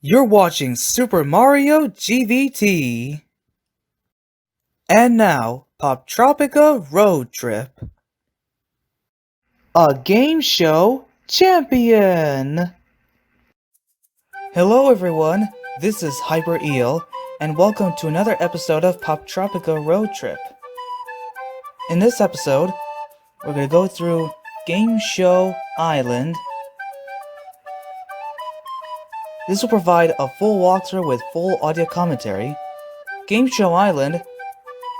You're watching Super Mario GVT. And now, Poptropica Road Trip. A game show champion! Hello everyone, this is Hyper Eel, and welcome to another episode of Poptropica Road Trip. In this episode, we're going to go through Game Show Island. This will provide a full walkthrough with full audio commentary. Game Show Island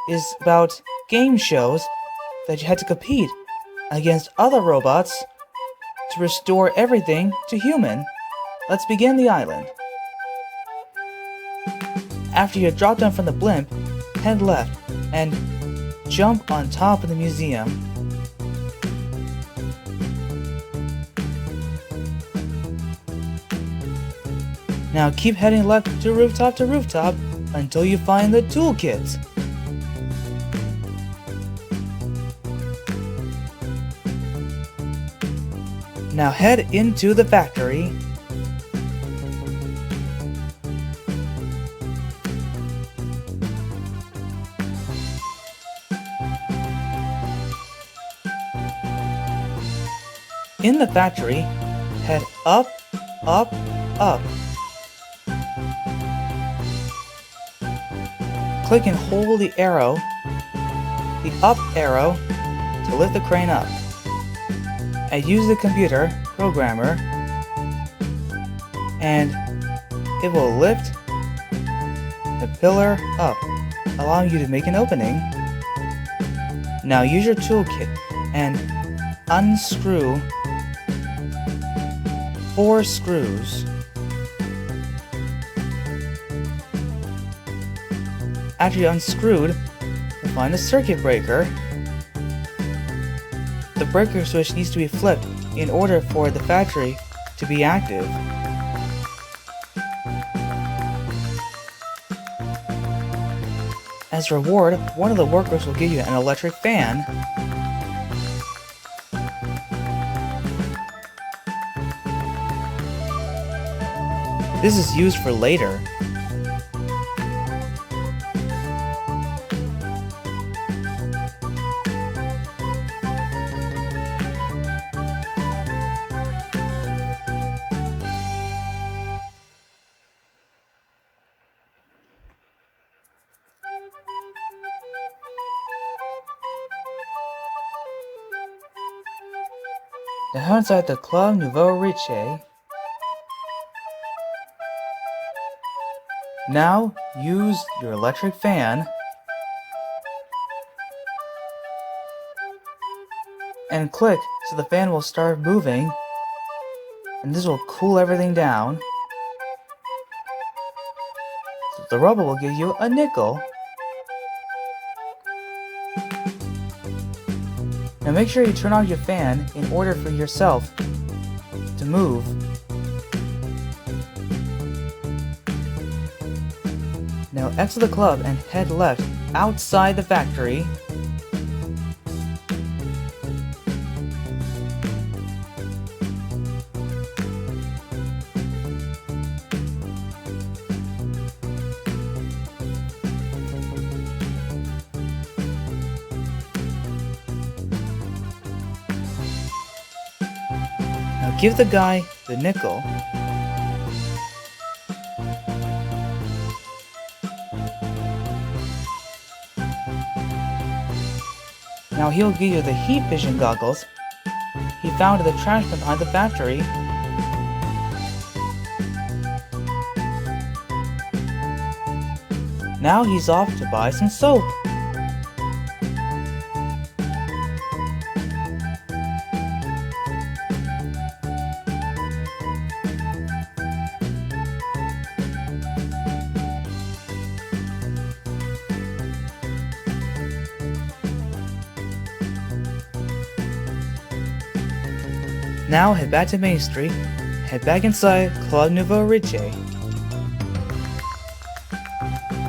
is about game shows that you had to compete against other robots to restore everything to human. Let's begin the island. After you drop down from the blimp, head left and jump on top of the museum. Now keep heading left to rooftop until you find the toolkit. Now head into the factory. In the factory, head up, up, up. Click and hold the arrow, the up arrow, to lift the crane up. And use the computer programmer, and it will lift the pillar up, allowing you to make an opening. Now use your toolkit and unscrew 4 screws. After you unscrewed, you'll find the circuit breaker. The breaker switch needs to be flipped in order for the factory to be active. As a reward, one of the workers will give you an electric fan. This is used for later. Now inside the Club Nouveau Riche. Now use your electric fan and click so the fan will start moving, and this will cool everything down. So the robot will give you a nickel. Now make sure you turn off your fan in order for yourself to move. Now exit the club and head left outside the factory. Now give the guy the nickel. Now he'll give you the heat vision goggles he found in the trash bin behind the factory. Now he's off to buy some soap. Now head back to Main Street, head back inside Club Nouveau Riche.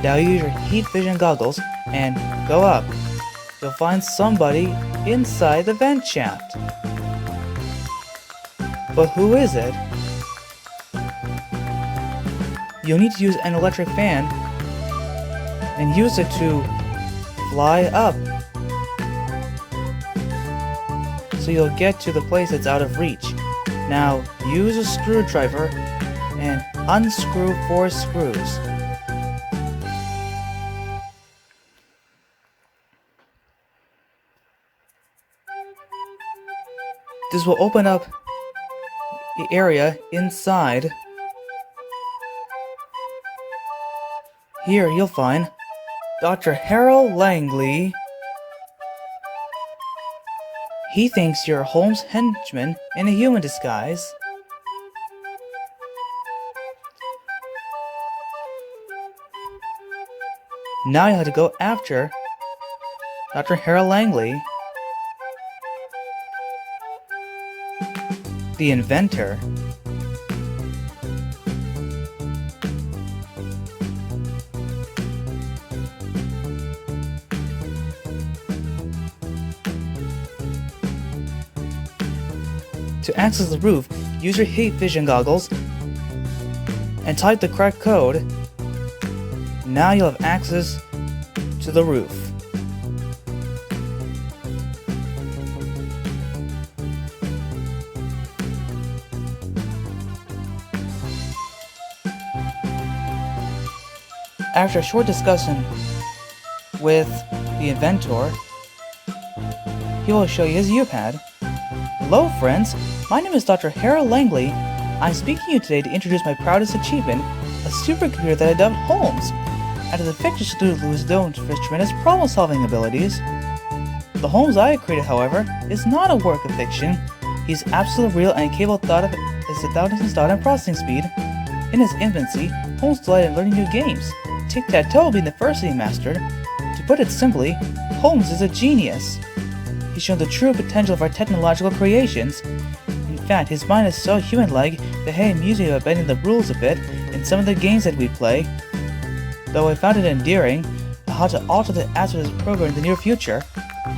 Now use your heat vision goggles and go up. You'll find somebody inside the vent shaft. But who is it? you'll need to use an electric fan and use it to fly up. So you'll get to the place that's out of reach. Now, use a screwdriver and unscrew 4 screws. This will open up the area inside. Here you'll find Dr. Harold Langley. He thinks you're Holmes' henchman in a human disguise. Now you have to go after Dr. Harold Langley, the inventor. To access the roof, use your heat vision goggles and type the correct code. Now you'll have access to the roof. After a short discussion with the inventor, he will show you his U-pad. Hello friends, my name is Dr. Harold Langley. I'm speaking to you today to introduce my proudest achievement, a supercomputer that I dubbed Holmes, after the fictitious dude who is known for his tremendous problem-solving abilities. The Holmes I created, however, is not a work of fiction. He's absolutely real and capable of his thought and processing speed. In his infancy, Holmes delighted in learning new games, tic-tac-toe being the first he mastered. To put it simply, Holmes is a genius. He's shown the true potential of our technological creations. In fact, his mind is so human-like that he amused me by bending the rules a bit in some of the games that we play. Though I found it endearing how to alter the aspects of his program in the near future,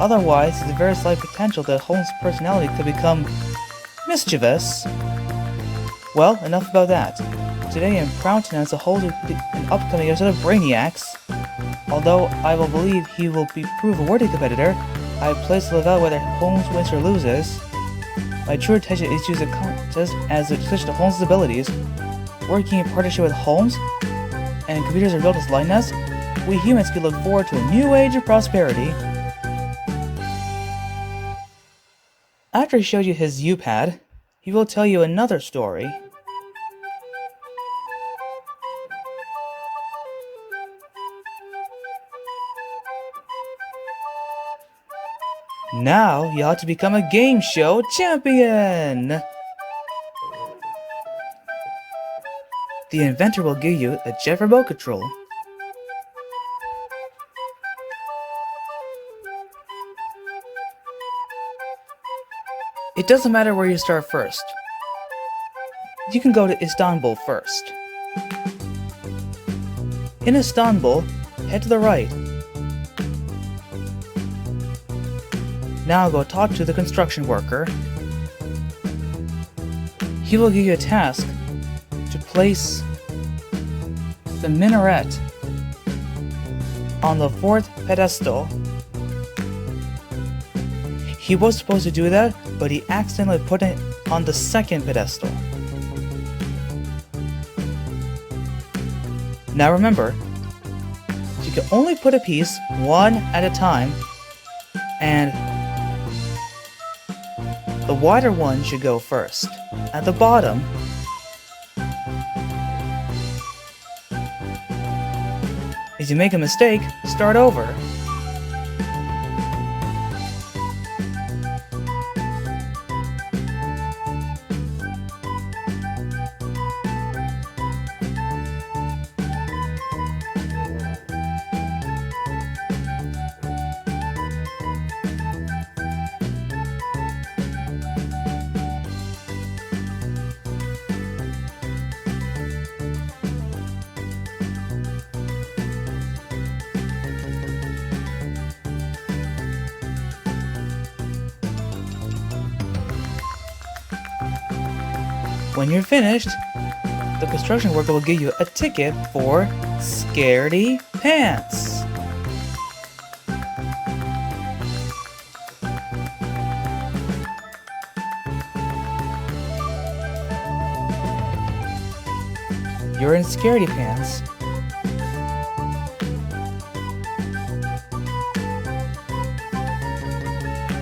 otherwise there's a very slight potential that Holmes' personality could become mischievous. Well, enough about that. Today I'm proud to announce the whole an upcoming episode of Brainiacs. Although I will believe he will prove a worthy competitor, I have placed to live out whether Holmes wins or loses. My true intention is to use the contest as a switch to Holmes' abilities. Working in partnership with Holmes and computers as built as likeness, we humans can look forward to a new age of prosperity. After he showed you his U-pad, he will tell you another story. Now you ought to become a game show champion! The inventor will give you a jet remote control. It doesn't matter where you start first. You can go to Istanbul first. In Istanbul, head to the right. Now go talk to the construction worker. He will give you a task to place the minaret on the 4th pedestal. He was supposed to do that, but he accidentally put it on the 2nd pedestal. Now remember, you can only put a piece one at a time, and the wider one should go first. At the bottom, if you make a mistake, start over. When you're finished, the construction worker will give you a ticket for Scaredy Pants. You're in Scaredy Pants.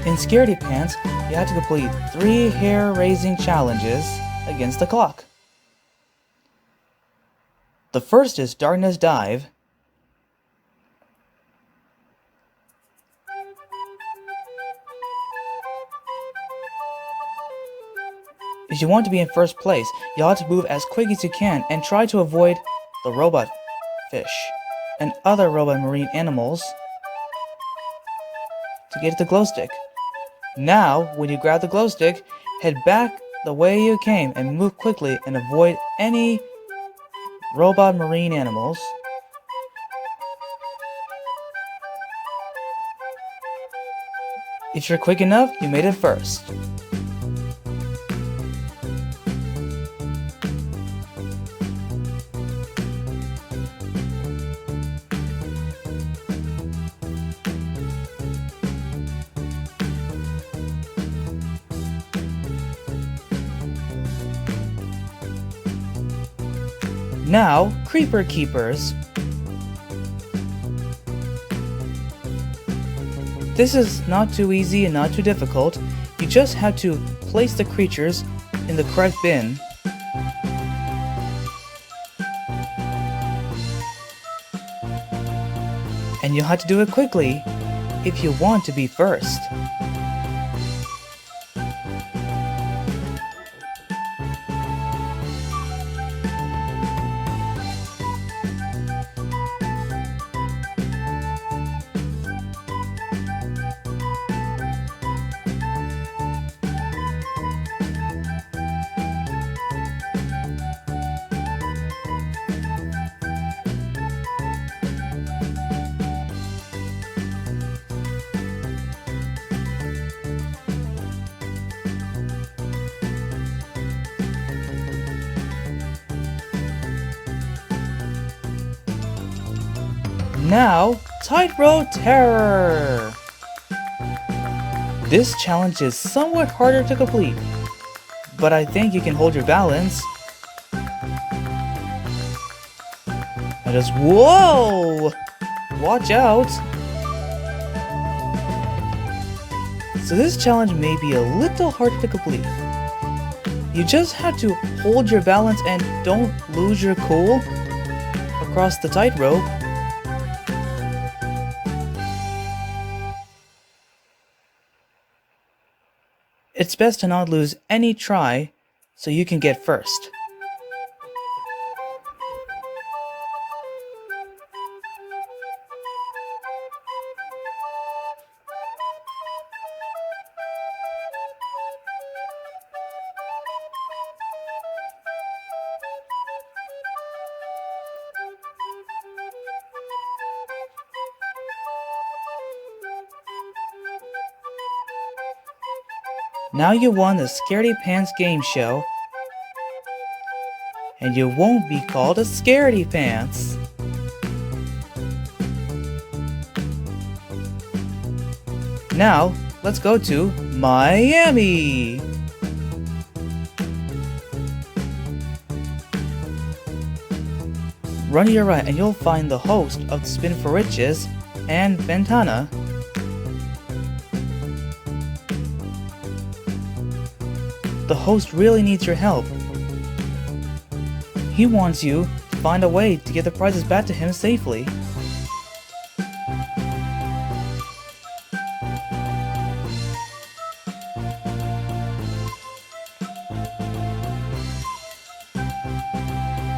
In Scaredy Pants, you have to complete 3 hair-raising challenges against the clock. The first is Darkness Dive. If you want to be in first place, you'll have to move as quick as you can and try to avoid the robot fish and other robot marine animals to get the glow stick. Now, when you grab the glow stick, head back the way you came and move quickly and avoid any robot marine animals. If you're quick enough, you made it first. Now, Creeper Keepers. This is not too easy and not too difficult. You just have to place the creatures in the correct bin. And you'll have to do it quickly if you want to be first. Now, Tightrope Terror! This challenge is somewhat harder to complete, but I think you can hold your balance. And just whoa! Watch out! So this challenge may be a little harder to complete. You just have to hold your balance and don't lose your cool across the tightrope. It's best to not lose any try so you can get first. Now you won the Scaredy Pants game show, and you won't be called a Scaredy Pants. Now, let's go to Miami! Run to your right and you'll find the host of Spin for Riches and Ventana. The host really needs your help. He wants you to find a way to get the prizes back to him safely.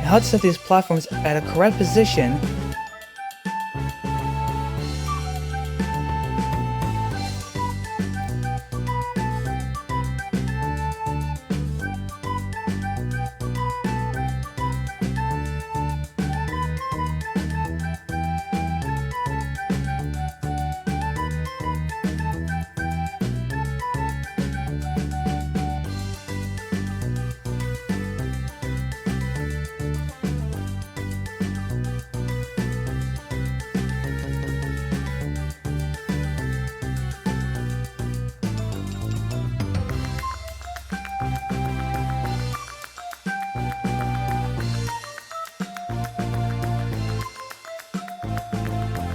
How to set these platforms at a correct position .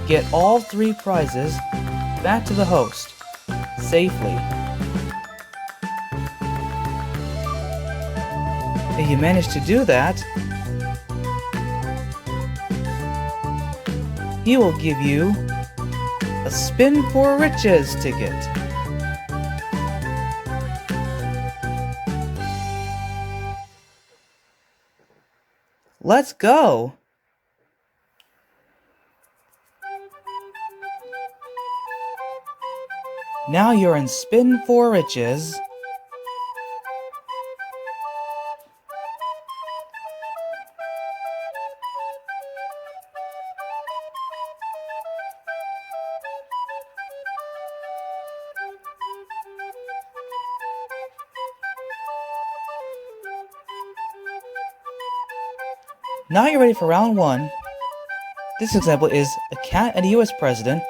get all 3 prizes back to the host safely. If you manage to do that, he will give you a Spin for Riches ticket. Let's go! Now you're in Spin for Riches. Now you're ready for round 1. This example is a cat and a US president.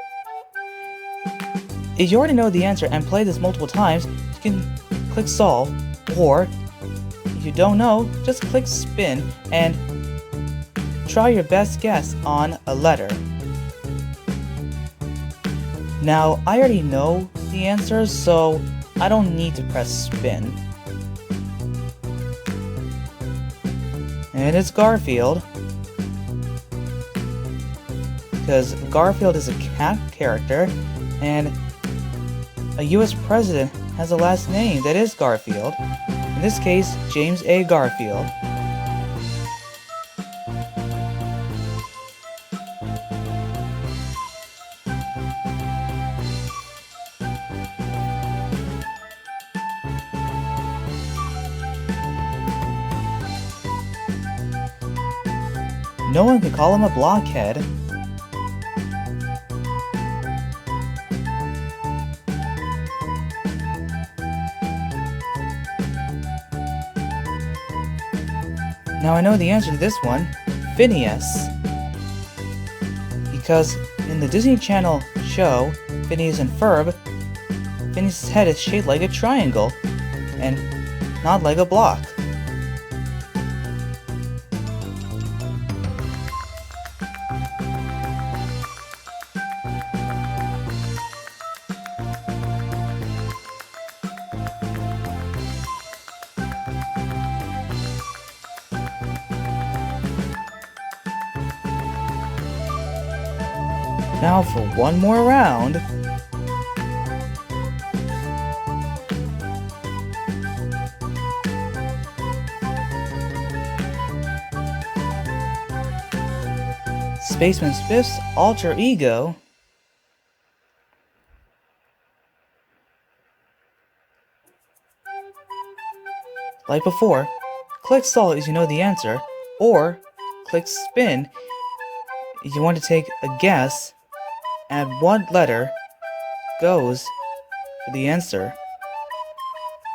If you already know the answer and play this multiple times, you can click solve, or if you don't know, just click spin and try your best guess on a letter. Now, I already know the answer, so I don't need to press spin. And it's Garfield, because Garfield is a cat character, and a US president has a last name that is Garfield. In this case, James A. Garfield. No one could call him a blockhead. Now I know the answer to this one, Phineas. Because in the Disney Channel show, Phineas and Ferb, Phineas' head is shaped like a triangle, and not like a block. Now for one more round. Spaceman Spiff's alter ego. Like before, click solve if you know the answer, or click spin if you want to take a guess at what letter goes for the answer.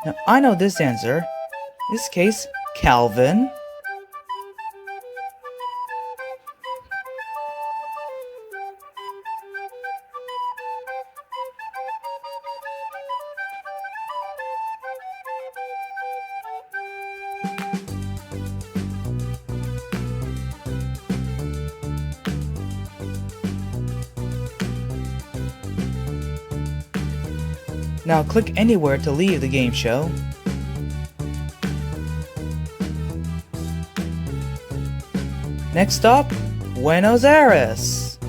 Now I know this answer. In this case, Calvin. Now click anywhere to leave the game show. Next stop, Buenos Aires.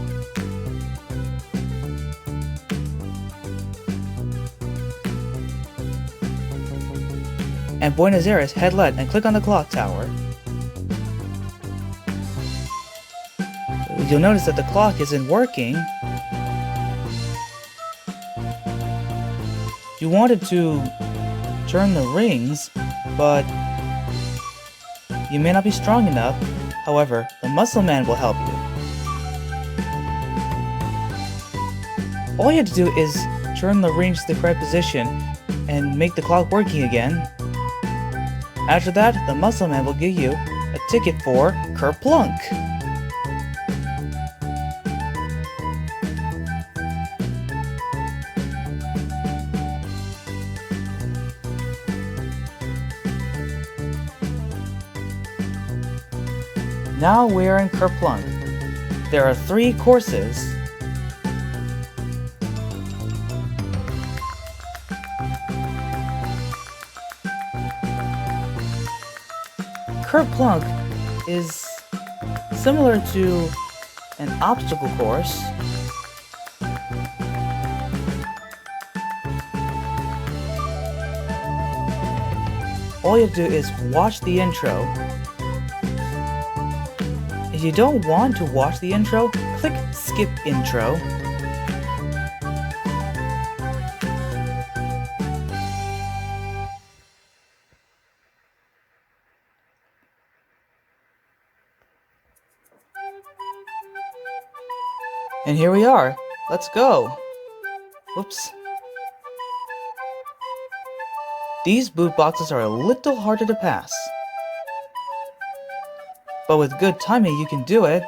And Buenos Aires, head left and click on the clock tower. You'll notice that the clock isn't working. You wanted to turn the rings, but you may not be strong enough. However, the Muscle Man will help you. All you have to do is turn the rings to the correct position and make the clock working again. After that, the Muscle Man will give you a ticket for Kerplunk. Now we're in Kerplunk. There are 3 courses. Kerplunk is similar to an obstacle course. All you have to do is watch the intro. If you don't want to watch the intro, click skip intro. And here we are. Let's go. Whoops. These boot boxes are a little harder to pass. But with good timing, you can do it.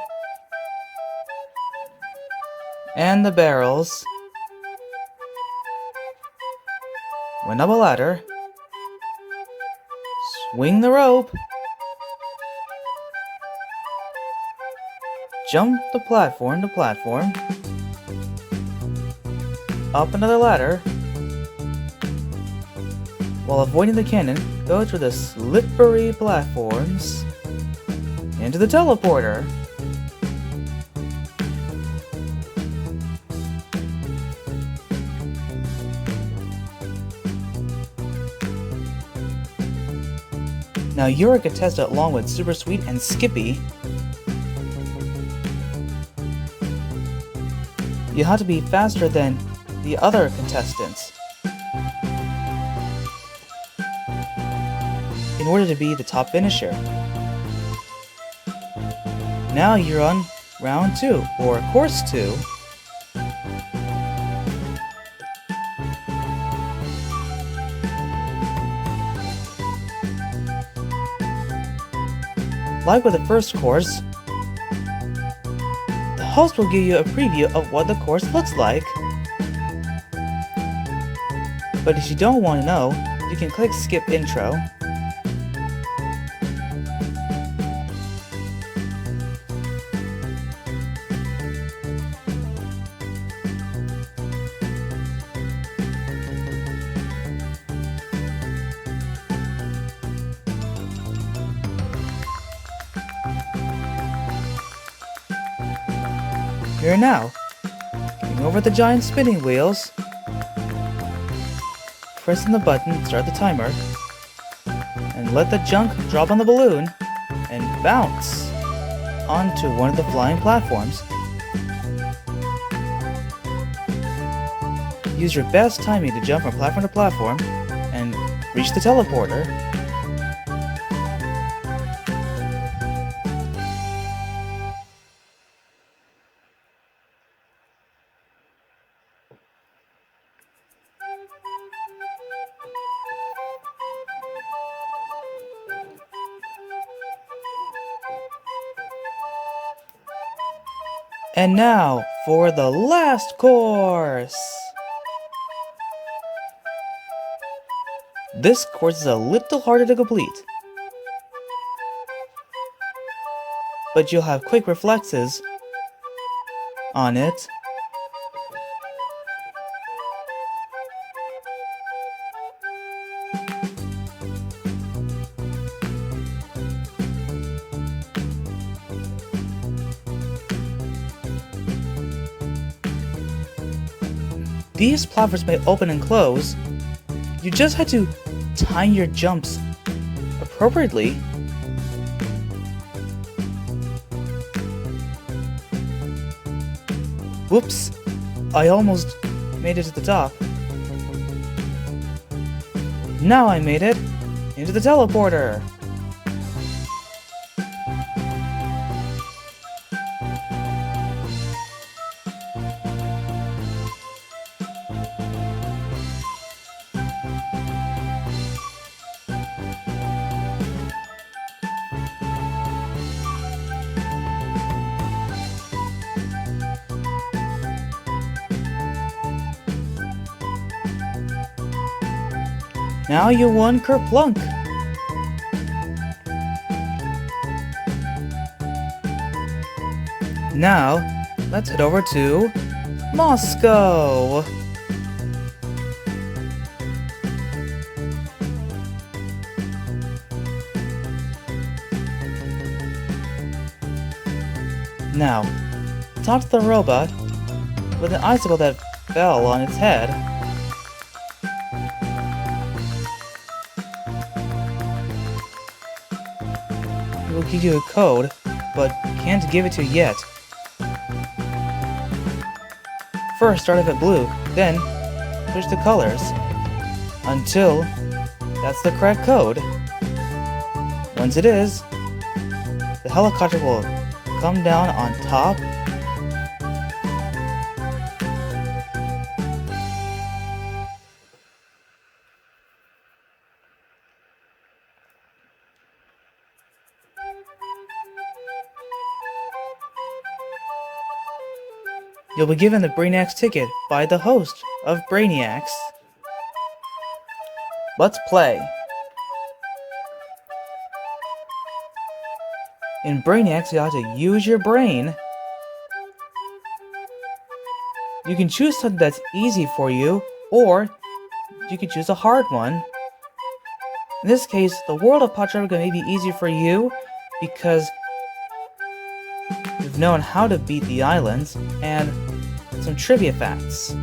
And the barrels. Went up a ladder. Swing the rope. Jump the platform to platform. Up another ladder. While avoiding the cannon, go through the slippery platforms into the teleporter. Now you're a contestant along with Super Sweet and Skippy. You have to be faster than the other contestants in order to be the top finisher. Now you're on round 2, or course 2. Like with the first course, the host will give you a preview of what the course looks like. But if you don't want to know, you can click skip intro. Here now, getting over the giant spinning wheels, pressing the button to start the timer, and let the junk drop on the balloon and bounce onto one of the flying platforms. Use your best timing to jump from platform to platform and reach the teleporter. And now, for the last course! This course is a little harder to complete, but you'll have quick reflexes on it. These platforms may open and close. You just had to time your jumps appropriately. Whoops, I almost made it to the top. Now I made it into the teleporter. Now you won Kerplunk! Now, let's head over to Moscow! Now, talk to the robot with an icicle that fell on its head. It will give you a code, but can't give it to you yet. First, start off at blue, then switch to colors, until that's the correct code. Once it is, the helicopter will come down on top. You'll be given the Brainiac's ticket by the host of Brainiacs. Let's play. In Brainiacs, you have to use your brain. You can choose something that's easy for you, or you can choose a hard one. In this case, the world of Poptropica may be easier for you because you've known how to beat the islands and some trivia facts.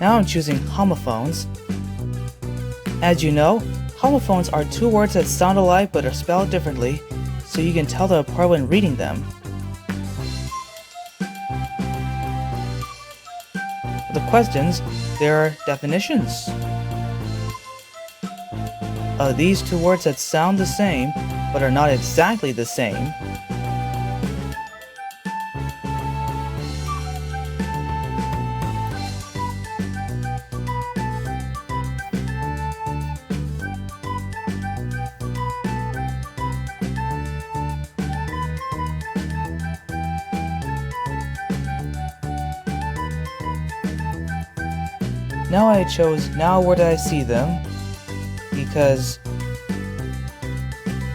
Now I'm choosing homophones. As you know, homophones are two words that sound alike but are spelled differently, so you can tell them apart when reading them. For the questions, there are definitions of these two words that sound the same but are not exactly the same. Now I chose Now Where Did I See Them? Because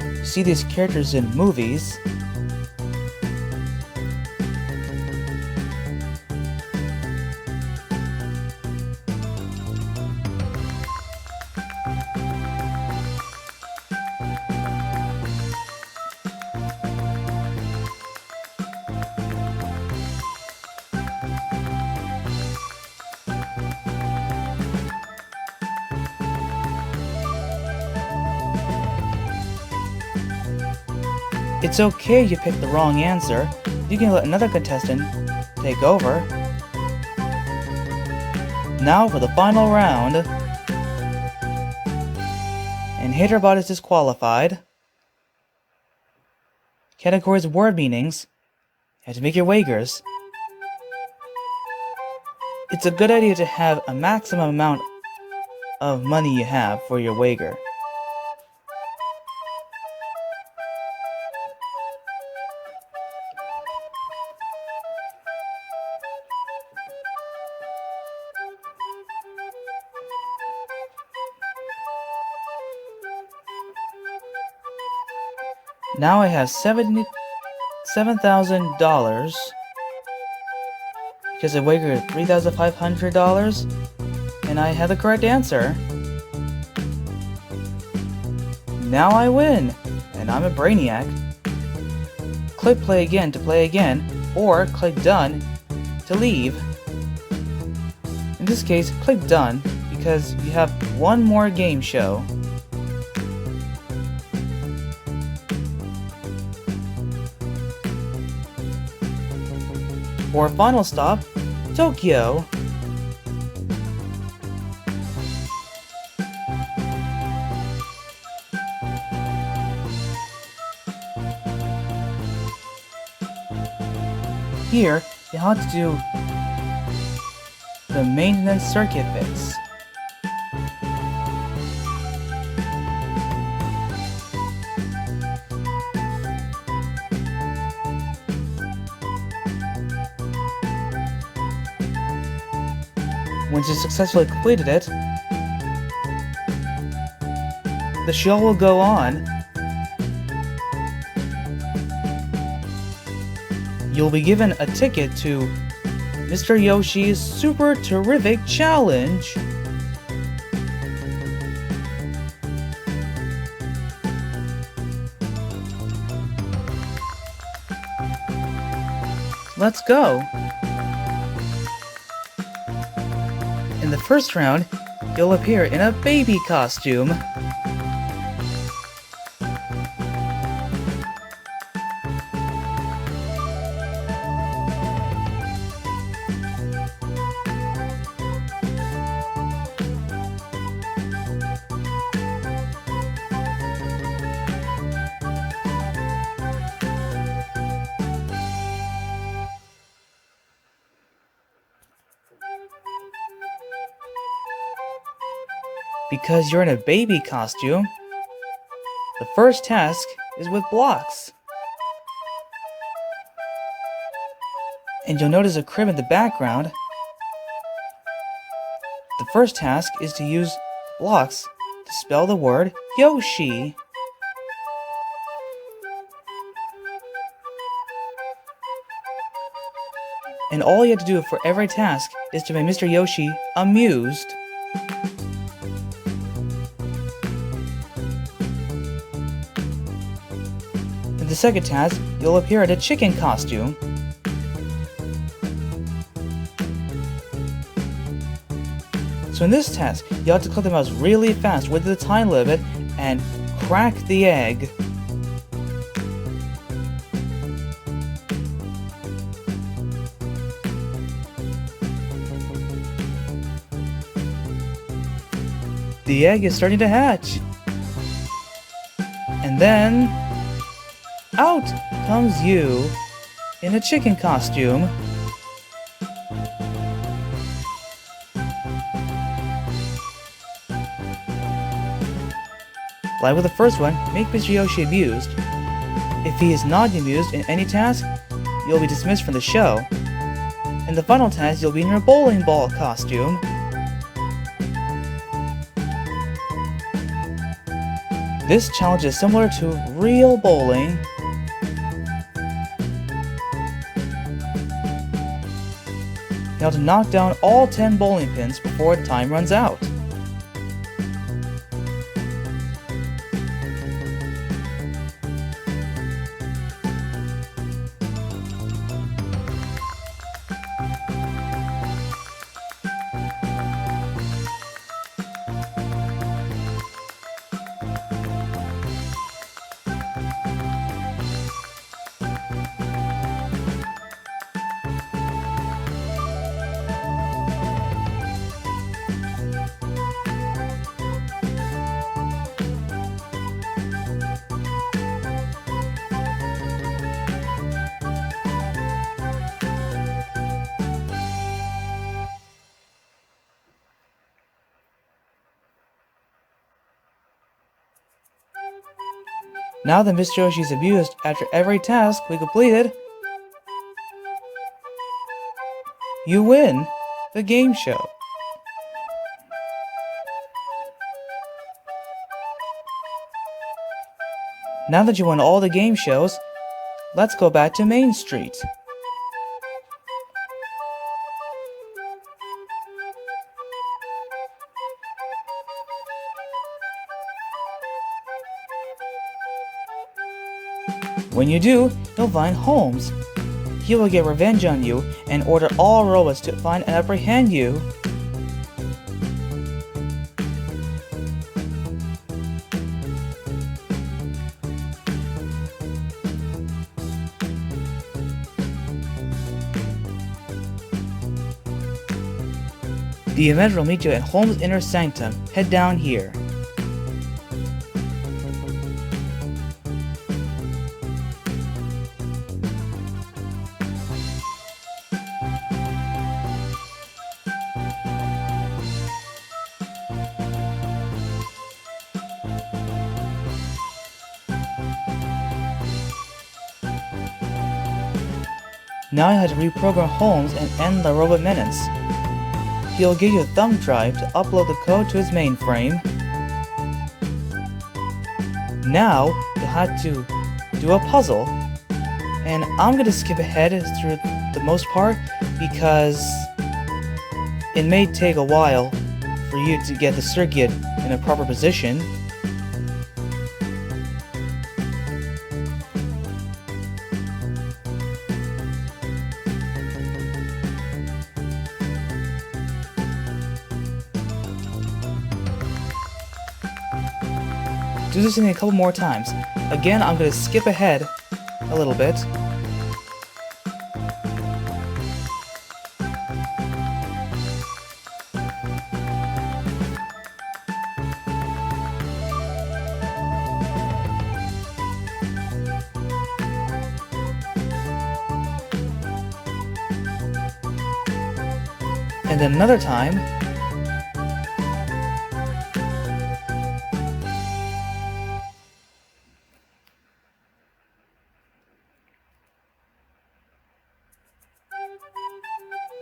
you see these characters in movies. It's okay if you pick the wrong answer. You can let another contestant take over. Now for the final round. And Haterbot is disqualified. Categories word meanings. You have to make your wagers. It's a good idea to have a maximum amount of money you have for your wager. Now I have $7,000 because I wagered $3,500 and I had the correct answer. Now I win, and I'm a Brainiac. Click play again to play again, or click done to leave. In this case, click done because you have one more game show. For our final stop, Tokyo. Here, you have to do the maintenance circuit bits. Once you successfully completed it, the show will go on. you'll be given a ticket to Mr. Yoshi's Super Terrific Challenge. Let's go! In the first round, you'll appear in a baby costume. Because you're in a baby costume, the first task is with blocks. And you'll notice a crib in the background. The first task is to use blocks to spell the word Yoshi. And all you have to do for every task is to make Mr. Yoshi amused. In the second task, you'll appear in a chicken costume. So in this task, you have to click the mouse really fast with the time limit and crack the egg. The egg is starting to hatch. And then, out comes you in a chicken costume. Like with the first one, make Mr. Yoshi amused. If he is not amused in any task, you'll be dismissed from the show. In the final task, you'll be in your bowling ball costume. This challenge is similar to real bowling. You have to knock down all 10 bowling pins before time runs out. Now that Mr. Yoshi is amused after every task we completed, you win the game show. Now that you won all the game shows, let's go back to Main Street. When you do, you'll find Holmes. He will get revenge on you and order all robots to find and apprehend you. The event will meet you at Holmes' inner sanctum. Head down here. Now you have to reprogram Holmes and end the robot menace. He'll give you a thumb drive to upload the code to his mainframe. Now you'll have to do a puzzle And I'm gonna skip ahead through the most part because it may take a while for you to get the circuit in a proper position. Do this thing a couple more times. Again, I'm gonna skip ahead a little bit. And then another time.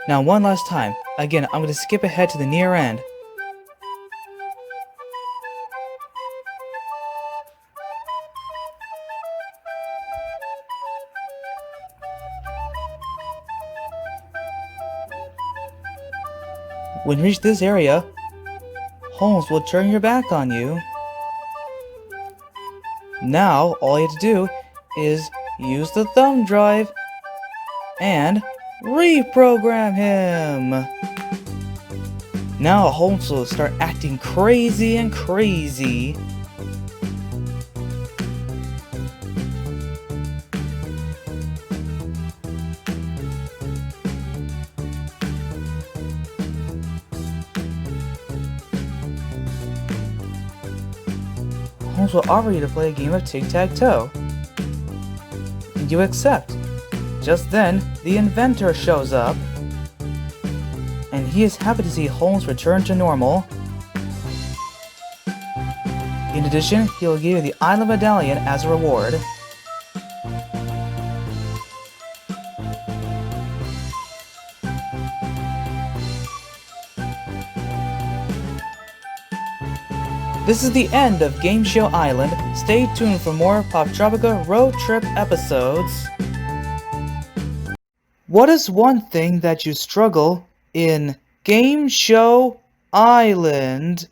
Now one last time. Again, I'm going to skip ahead to the near end. When you reach this area, Holmes will turn your back on you. Now, all you have to do is use the thumb drive and reprogram him. Now Holmes will start acting crazy and crazy. Holmes will offer you to play a game of tic-tac-toe. You accept. Just then, the inventor shows up, and he is happy to see Holmes return to normal. In addition, he will give you the Island Medallion as a reward. This is the end of Game Show Island. Stay tuned for more Poptropica road trip episodes. What is one thing that you struggle in Game Show Island?